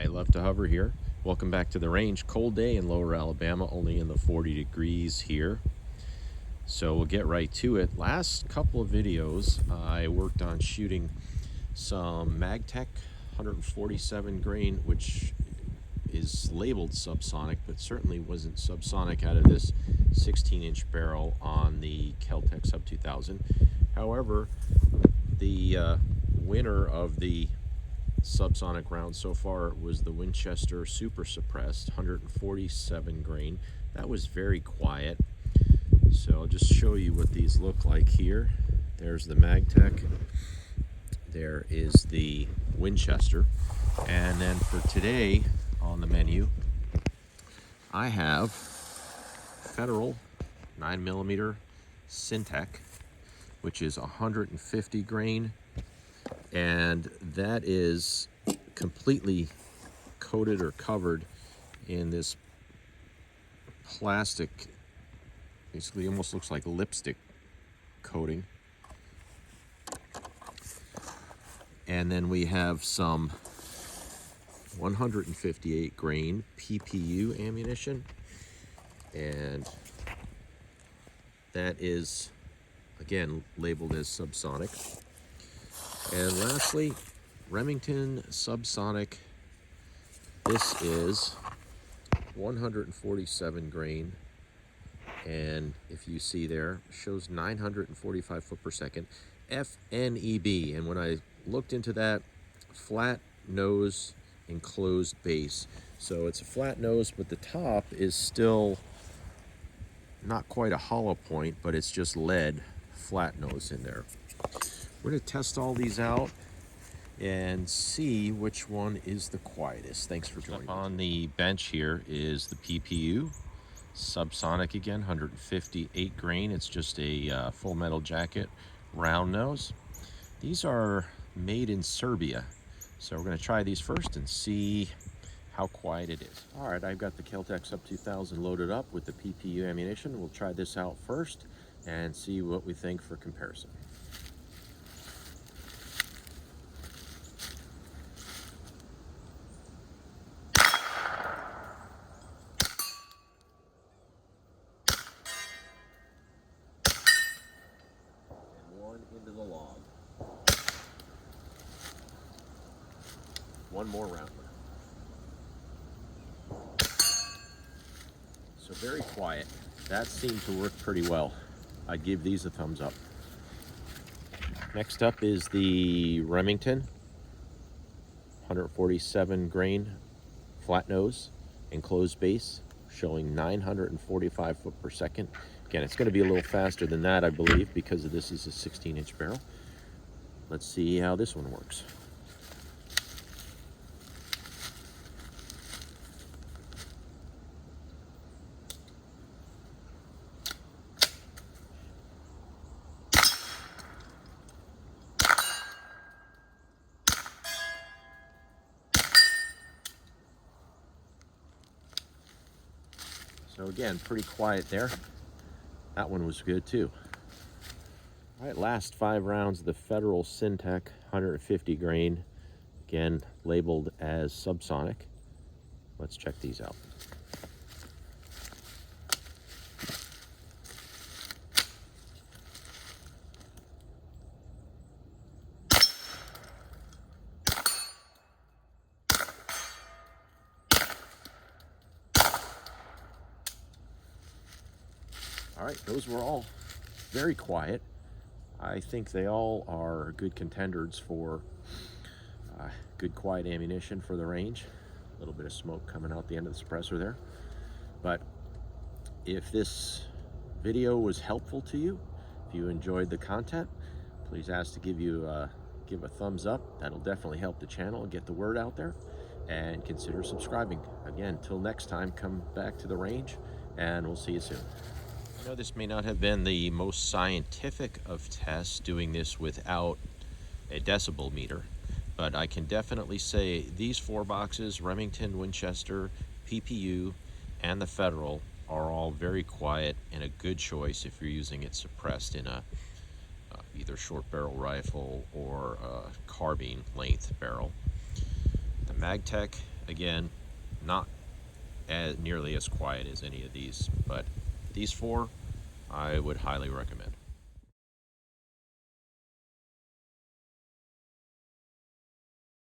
Love to Hover here. Welcome back to the range. Cold day in lower Alabama, only in the 40 degrees here. So we'll get right to it. Last couple of videos, I worked on shooting some Kel-Tec 147 grain, which is labeled subsonic, but certainly wasn't subsonic out of this 16-inch barrel on the Kel-Tec Sub 2000. However, the winner of the subsonic round so far was the Winchester super suppressed 147 grain. That was very quiet. So I'll just show you what these look like here. There's the Kel-Tec. There is the Winchester. And then for today on the menu, I have Federal 9mm Syntec, which is 150 grain. And that is completely coated or covered in this plastic, basically almost looks like lipstick coating. And then we have some 158 grain PPU ammunition, and that is again labeled as subsonic. And lastly, Remington Subsonic. This is 147 grain, and if you see there, shows 945 foot per second, FNEB. And when I looked into that, flat nose enclosed base. So it's a flat nose, but the top is still not quite a hollow point, but it's just lead flat nose in there. We're going to test all these out and see which one is the quietest. Thanks for joining. Up on the bench here is the PPU subsonic again, 158 grain. It's just a full metal jacket, round nose. These are made in Serbia, so we're going to try these first and see how quiet it is. All right, I've got the Kel-Tec Sub 2000 loaded up with the PPU ammunition. We'll try this out first and see what we think for comparison. Into the log. One more round. So very quiet. That seemed to work pretty well. I'd give these a thumbs up. Next up is the Remington 147 grain flat nose enclosed base, showing 945 foot per second. Again, it's going to be a little faster than that, I believe, because this is a 16-inch barrel. Let's see how this one works. So again, pretty quiet there. That one was good too. All right, last 5 rounds of the Federal Syntec 150 grain, again labeled as subsonic. Let's check these out. All right, those were all very quiet. I think they all are good contenders for good quiet ammunition for the range. A little bit of smoke coming out the end of the suppressor there. But if this video was helpful to you, if you enjoyed the content, please ask to give a thumbs up. That'll definitely help the channel and get the word out there. And consider subscribing. Again, till next time, come back to the range and we'll see you soon. I know this may not have been the most scientific of tests doing this without a decibel meter, but I can definitely say these 4 boxes, Remington, Winchester, PPU, and the Federal, are all very quiet and a good choice if you're using it suppressed in a either short barrel rifle or a carbine length barrel. The Kel-Tec Again, not nearly as quiet as any of these, but these four I would highly recommend.